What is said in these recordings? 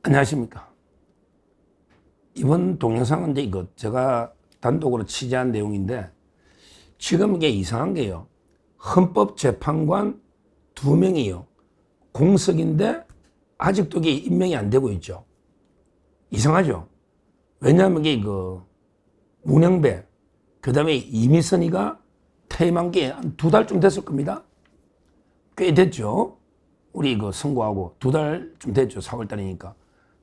안녕하십니까. 이번 동영상은 이제 이거 제가 단독으로 취재한 내용인데, 지금 이게 이상한 게요. 헌법재판관 2명이요. 공석인데 아직도 이게 임명이 안 되고 있죠. 이상하죠. 왜냐하면 이게 문영배, 그 다음에 이미선이가 퇴임한 게 한 2달쯤 됐을 겁니다. 꽤 됐죠. 우리 선고하고 2달쯤 됐죠. 4월달이니까.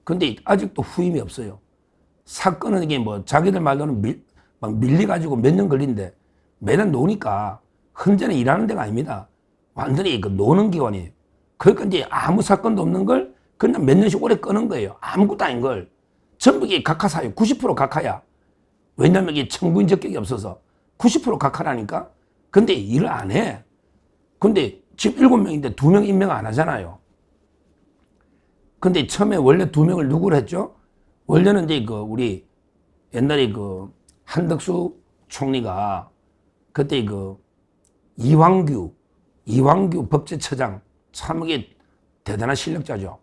근데 아직도 후임이 없어요. 사건은 이게 자기들 말로는 막 밀려가지고 몇 년 걸린데, 매년 노니까 헌재는 일하는 데가 아닙니다. 완전히 노는 기관이에요. 그러니까 이제 아무 사건도 없는 걸 그냥 몇 년씩 오래 끄는 거예요. 아무것도 아닌 걸. 전부 이게 각하사예요. 90% 각하야. 왜냐면 이게 청부인 적격이 없어서 90% 각하라니까. 근데 일을 안 해. 근데 지금 7명인데 2명 임명 안 하잖아요. 근데 처음에 원래 2명을 누구로 했죠? 원래는 이제 우리 옛날에 한덕수 총리가 그때 이왕규 법제처장, 참 이게 대단한 실력자죠.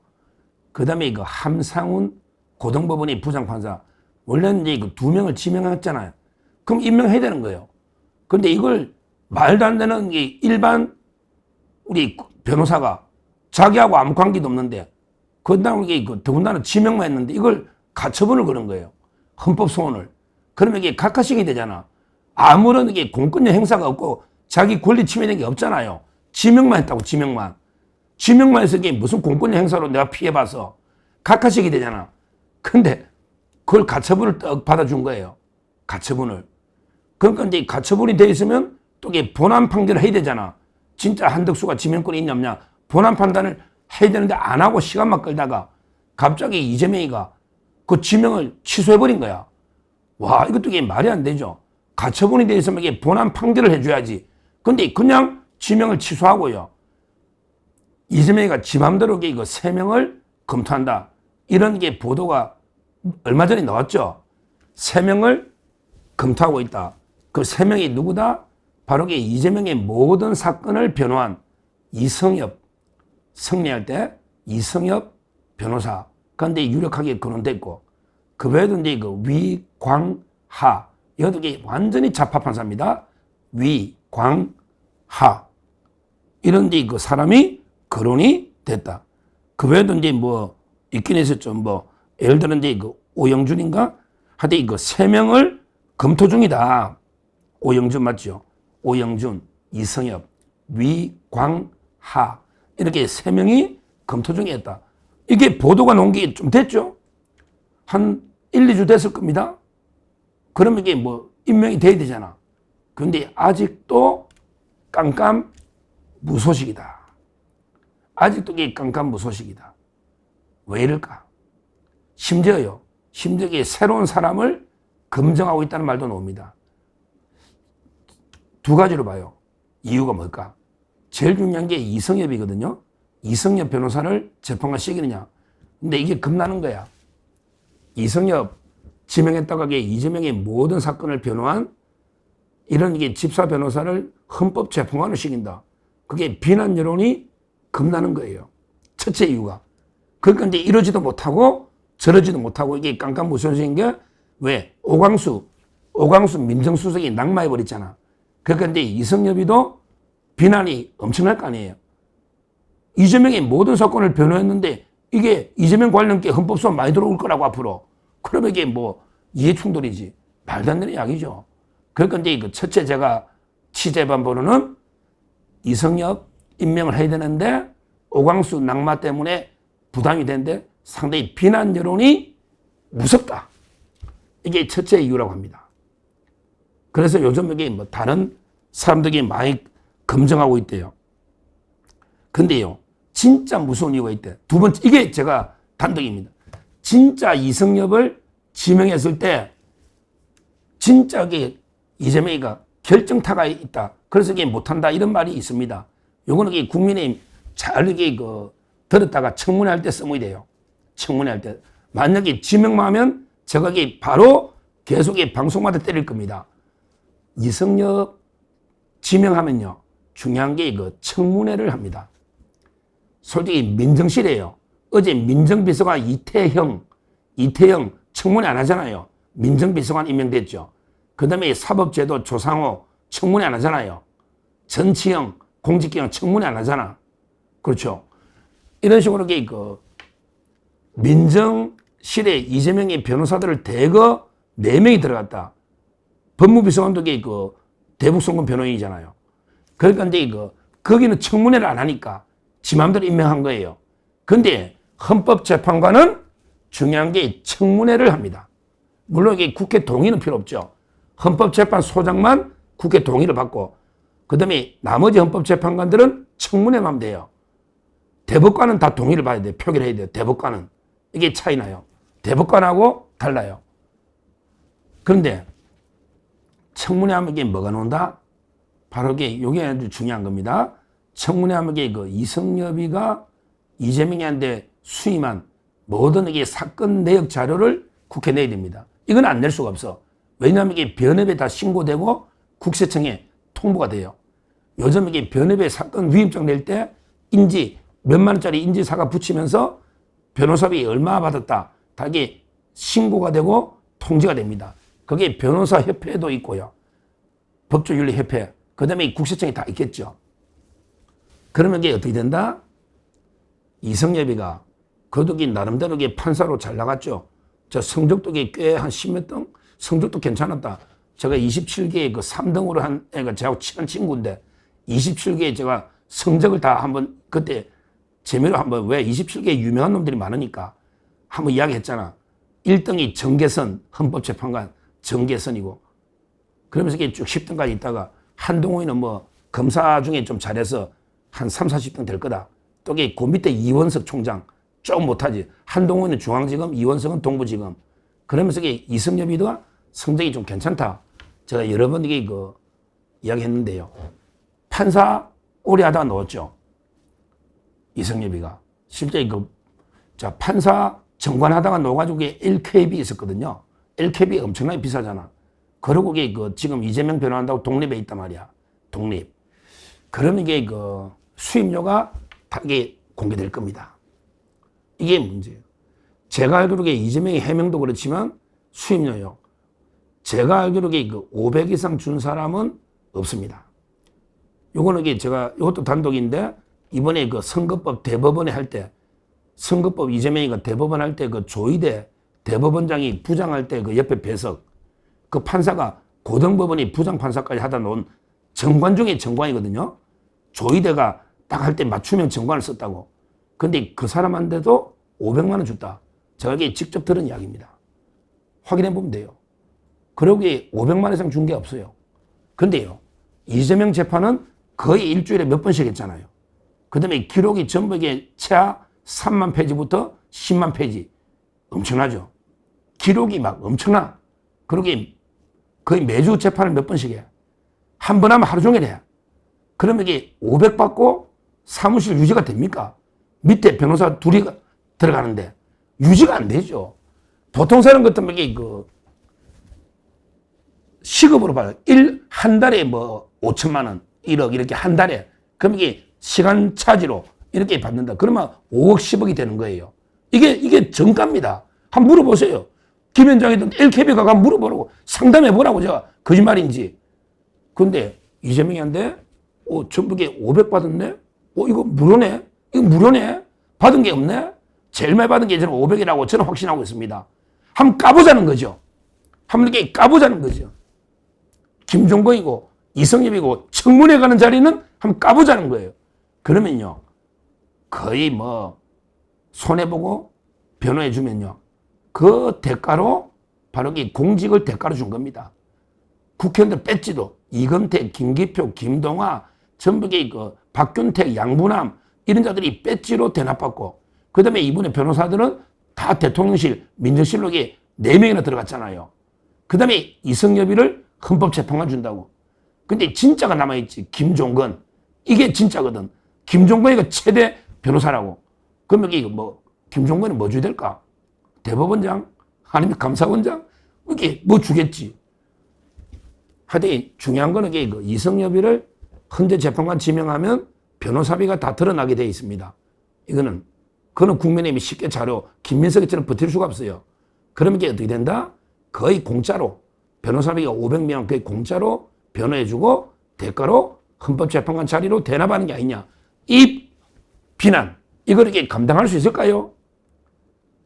그 다음에 함상훈 고등법원의 부장판사, 원래는 이제 2명을 지명했잖아요. 그럼 임명해야 되는 거예요. 근데 이걸 말도 안 되는 일반 우리 변호사가 자기하고 아무 관계도 없는데, 그 다음에 더군다나 지명만 했는데 이걸 가처분을 거는 거예요. 헌법소원을. 그러면 이게 각하식이 되잖아. 아무런 공권력 행사가 없고 자기 권리 침해된 게 없잖아요. 지명만 했다고, 지명만. 지명만 해서 이게 무슨 공권력 행사로 내가 피해봐서 각하식이 되잖아. 근데 그걸 가처분을 떡 받아준 거예요. 가처분을. 그러니까 이제 가처분이 돼 있으면 또 이게 본안 판결을 해야 되잖아. 진짜 한덕수가 지명권이 있냐 없냐. 본안 판단을 해야 되는데 안 하고 시간만 끌다가 갑자기 이재명이가 그 지명을 취소해버린 거야. 와, 이것도 이게 말이 안 되죠. 가처분이 돼 있으면 이게 본안 판결을 해줘야지. 근데 그냥 지명을 취소하고요. 이재명이가 지 맘대로 이거 3명을 검토한다. 이런 게 보도가 얼마 전에 나왔죠. 3명을 검토하고 있다. 그 3명이 누구다? 바로 이재명의 모든 사건을 변호한 이성엽, 승리할 때 이성엽 변호사. 그런데 유력하게 거론됐고, 그 외에도 이제 위광하, 이것도 완전히 좌파 판사입니다. 위광하. 이런 데 사람이 거론이 됐다. 그 외에도 이제 있긴 했었죠. 예를 들어 이제 오영준인가? 하여튼 3명을 검토 중이다. 오영준 맞죠? 오영준, 이성엽, 위광하. 이렇게 3명이 검토 중에 있다. 이게 보도가 나온 게 좀 됐죠? 한 1, 2주 됐을 겁니다. 그러면 이게 임명이 돼야 되잖아. 그런데 아직도 깜깜무소식이다. 아직도 이게 깜깜무소식이다. 왜 이럴까? 심지어 새로운 사람을 검증하고 있다는 말도 나옵니다. 2가지로 봐요. 이유가 뭘까? 제일 중요한 게 이성엽이거든요. 이성엽 변호사를 재판관 시키느냐. 근데 이게 겁나는 거야. 이성엽 지명했다가 이재명의 모든 사건을 변호한 이런 집사 변호사를 헌법재판관을 시킨다. 그게 비난 여론이 겁나는 거예요. 첫째 이유가. 그러니까 이제 이러지도 못하고 저러지도 못하고 이게 깜깜무소식인 게 왜? 오광수 민정수석이 낙마해버렸잖아. 그러니까 이제 이성엽이도 비난이 엄청날 거 아니에요. 이재명의 모든 사건을 변호했는데 이게 이재명 관련 게 헌법소원 많이 들어올 거라고 앞으로. 그러면 이게 이해충돌이지. 말도 안 되는 이야기죠. 그러니까 이제 첫째 제가 취재해본 바로는 이성엽 임명을 해야 되는데 오광수 낙마 때문에 부담이 되는데 상당히 비난 여론이 무섭다. 이게 첫째 이유라고 합니다. 그래서 요즘 이게 다른 사람들이 많이 검증하고 있대요. 근데요, 진짜 무서운 이유가 있대. 2번째, 이게 제가 단독입니다. 진짜 이성엽을 지명했을 때, 진짜 이재명이가 결정타가 있다. 그래서 이게 못한다. 이런 말이 있습니다. 요거는 국민의힘 잘 들었다가 청문회 할 때 써야 돼요. 청문회 할 때. 만약에 지명만 하면 제가 바로 계속 방송마다 때릴 겁니다. 이성엽 지명하면요. 중요한 게 청문회를 합니다. 솔직히 민정실이에요. 어제 민정비서관 이태영 청문회 안 하잖아요. 민정비서관 임명됐죠. 그 다음에 사법제도 조상호 청문회 안 하잖아요. 전치영 공직기강 청문회 안 하잖아. 그렇죠. 이런 식으로 그 민정실에 이재명의 변호사들을 대거 4명이 들어갔다. 법무비서관도 그 대북송금 변호인이잖아요. 그러니까 이제 거기는 청문회를 안 하니까 지 마음대로 임명한 거예요. 근데 헌법재판관은 중요한 게 청문회를 합니다. 물론 이게 국회 동의는 필요 없죠. 헌법재판소장만 국회 동의를 받고 그 다음에 나머지 헌법재판관들은 청문회만 하면 돼요. 대법관은 다 동의를 받아야 돼요. 표결해야 돼요. 대법관은. 이게 차이 나요. 대법관하고 달라요. 그런데 청문회 하면 이게 뭐가 나온다? 바로 이게 아주 중요한 겁니다. 청문회 하면 이게 이성엽이가 이재명이한테 수임한 모든 이게 사건 내역 자료를 국회에 내야 됩니다. 이건 안 낼 수가 없어. 왜냐하면 이게 변협에 다 신고되고 국세청에 통보가 돼요. 요즘 이게 변협에 사건 위임장 낼 때 인지 몇만 원짜리 인지사과 붙이면서 변호사비 얼마 받았다. 다 이게 신고가 되고 통지가 됩니다. 그게 변호사협회도 있고요. 법조윤리협회. 그 다음에 국세청이 다 있겠죠. 그러면 이게 어떻게 된다? 이성엽이가 거두기 나름대로 판사로 잘 나갔죠. 저 성적도 꽤 한 10몇 등? 성적도 괜찮았다. 제가 27개에 그 3등으로 한 애가 저하고 친한 친구인데 27개에 제가 성적을 다 한번 그때 재미로 한번 왜 27개에 유명한 놈들이 많으니까 한번 이야기했잖아. 1등이 정계선 헌법재판관 정계선이고 그러면서 이게 쭉 10등까지 있다가 한동훈이는 뭐 검사 중에 좀 잘해서 한 3, 40등 될 거다. 또 그 밑에 이원석 총장 좀 못하지. 한동훈은 중앙지검, 이원석은 동부지검. 그러면서 이성엽이가 성적이 좀 괜찮다. 제가 여러 번 이게 이야기했는데요. 판사 오래 하다가 넣었죠. 이성엽이가. 실제 판사 정관 하다가 넣어가지고 LKB 있었거든요. LKB 엄청나게 비싸잖아. 그러고 지금 이재명 변호한다고 독립에 있단 말이야. 독립. 그러면 이게 수임료가 다 이게 공개될 겁니다. 이게 문제예요. 제가 알기로 이재명의 해명도 그렇지만 수임료요. 제가 알기로 500 이상 준 사람은 없습니다. 요거는 제가 이것도 단독인데 이번에 선거법 대법원에 할 때 선거법 이재명이가 대법원 할 때 조희대 대법원장이 부장할 때 옆에 배석 그 판사가 고등법원이 부장판사까지 하다 놓은 정관 중에 정관이거든요. 조희대가 딱 할 때 맞춤형 정관을 썼다고. 근데 그 사람한테도 500만 원 줬다. 제가 직접 들은 이야기입니다. 확인해 보면 돼요. 그러고 500만 원 이상 준 게 없어요. 근데요, 이재명 재판은 거의 일주일에 몇 번씩 했잖아요. 그 다음에 기록이 전부 최하 3만 페이지부터 10만 페이지. 엄청나죠? 기록이 막 엄청나. 그러게 거의 매주 재판을 몇 번씩 해. 한 번 하면 하루 종일 해. 그러면 500 받고 사무실 유지가 됩니까? 밑에 변호사 둘이 들어가는데 유지가 안 되죠. 보통 사람 같으면 시급으로 받아요. 한 달에 5천만 원, 1억 이렇게 한 달에. 그럼 시간 차지로 이렇게 받는다. 그러면 5억, 10억이 되는 거예요. 이게 정가입니다. 한번 물어보세요. 김현장이든 LKB가 가면 물어보라고. 상담해보라고 제가 거짓말인지. 근데 이재명이한테 전부 500 받았네? 이거 무료네? 이거 무료네? 받은 게 없네? 제일 많이 받은 게 저는 500이라고 저는 확신하고 있습니다. 한번 까보자는 거죠. 한번 이렇게 까보자는 거죠. 김종건이고 이성엽이고 청문회 가는 자리는 한번 까보자는 거예요. 그러면요. 거의 손해보고 변호해주면요. 그 대가로 바로 이 공직을 대가로 준 겁니다. 국회의원들 뺐지도 이건택, 김기표, 김동화, 전부 박균택, 양부남 이런 자들이 배지로 대납받고 그 다음에 이번에 변호사들은 다 대통령실, 민정실로 4명이나 들어갔잖아요. 그 다음에 이성엽이를 헌법재판관 준다고. 근데 진짜가 남아있지. 김종건. 이게 진짜거든. 김종건이가 최대 변호사라고. 그러면 김종건이 뭐 줘야 될까? 대법원장? 아니면 감사원장? 이게 뭐 주겠지. 하여튼 중요한 거는 이성엽이를 헌재 재판관 지명하면 변호사비가 다 드러나게 되어 있습니다. 이거는 그는 국민의힘이 쉽게 자료 김민석이처럼 버틸 수가 없어요. 그러면 이게 어떻게 된다? 거의 공짜로 변호사비가 500명 거의 공짜로 변호해주고 대가로 헌법재판관 자리로 대납하는 게 아니냐. 이 비난 이걸 이게 감당할 수 있을까요?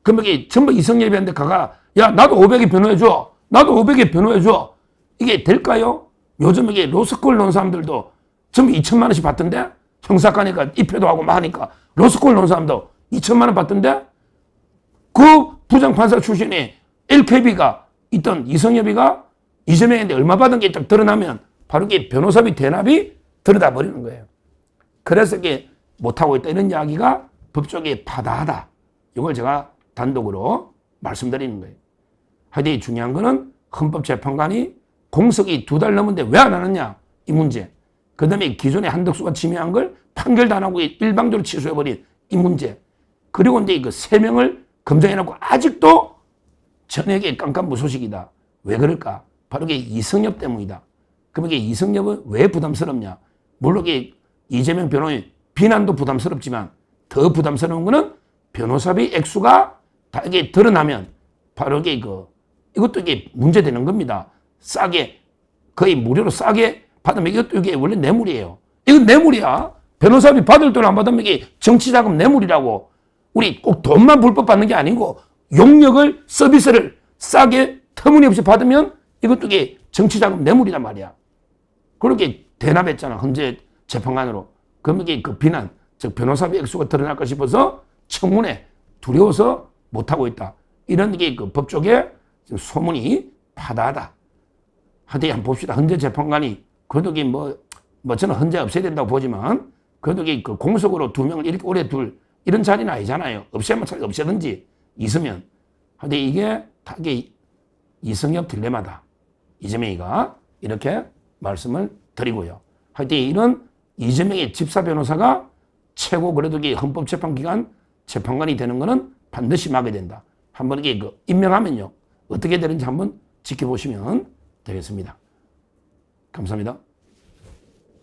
그럼 이게 전부 이성예비한테 가가 야 나도 500에 변호해줘. 나도 500에 변호해줘. 이게 될까요? 요즘 이게 로스쿨 논 사람들도 전부 2천만 원씩 받던데? 형사과니까 입회도 하고 막 하니까 로스쿨 논 사람도 2천만 원 받던데? 그 부장판사 출신이 LKB가 있던 이성엽이가 이재명한테 얼마 받은 게 딱 드러나면 바로 이게 변호사비 대납이 들여다 버리는 거예요. 그래서 이게 못하고 있다 이런 이야기가 법조계에 파다하다. 이걸 제가 단독으로 말씀드리는 거예요. 하여튼 중요한 거는 헌법재판관이 공석이 2달 넘었는데 왜 안 하느냐 이 문제. 그 다음에 기존에 한덕수가 침해한 걸 판결도 안 하고 일방적으로 취소해버린 이 문제. 그리고 이제 그 3명을 검증해놓고 아직도 전액의 깜깜무소식이다. 왜 그럴까? 바로 이게 이성엽 때문이다. 그럼 이게 이성엽은 왜 부담스럽냐? 물론 이게 이재명 변호인 비난도 부담스럽지만 더 부담스러운 거는 변호사비 액수가 다 이게 드러나면 바로 이게 이것도 이게 문제되는 겁니다. 싸게 거의 무료로 싸게 받으면 이것도 이게 원래 뇌물이에요. 이건 뇌물이야. 변호사비 받을 돈 안 받으면 이게 정치자금 뇌물이라고. 우리 꼭 돈만 불법 받는 게 아니고 용역을 서비스를 싸게 터무니없이 받으면 이것도 이게 정치자금 뇌물이란 말이야. 그렇게 대납했잖아. 헌재 재판관으로. 그럼 이게 그 비난, 즉 변호사비 액수가 드러날까 싶어서 청문회 두려워서 못하고 있다. 이런 게 그 법조계 소문이 파다하다. 하여튼 한번 봅시다. 헌재 재판관이 그래도 이게 뭐 저는 헌재 없애야 된다고 보지만 그래도 이게 그 공석으로 2명을 이렇게 오래 둘 이런 자리는 아니잖아요. 없애면 차라리 없애든지 있으면. 하여튼 이게 다 이게 이성엽 딜레마다. 이재명이가 이렇게 말씀을 드리고요. 하여튼 이런 이재명의 집사 변호사가 최고 그래도 이게 헌법재판기관 재판관이 되는 거는 반드시 막아야 된다. 한번 이게 임명하면요. 어떻게 되는지 한번 지켜보시면 되겠습니다. 감사합니다.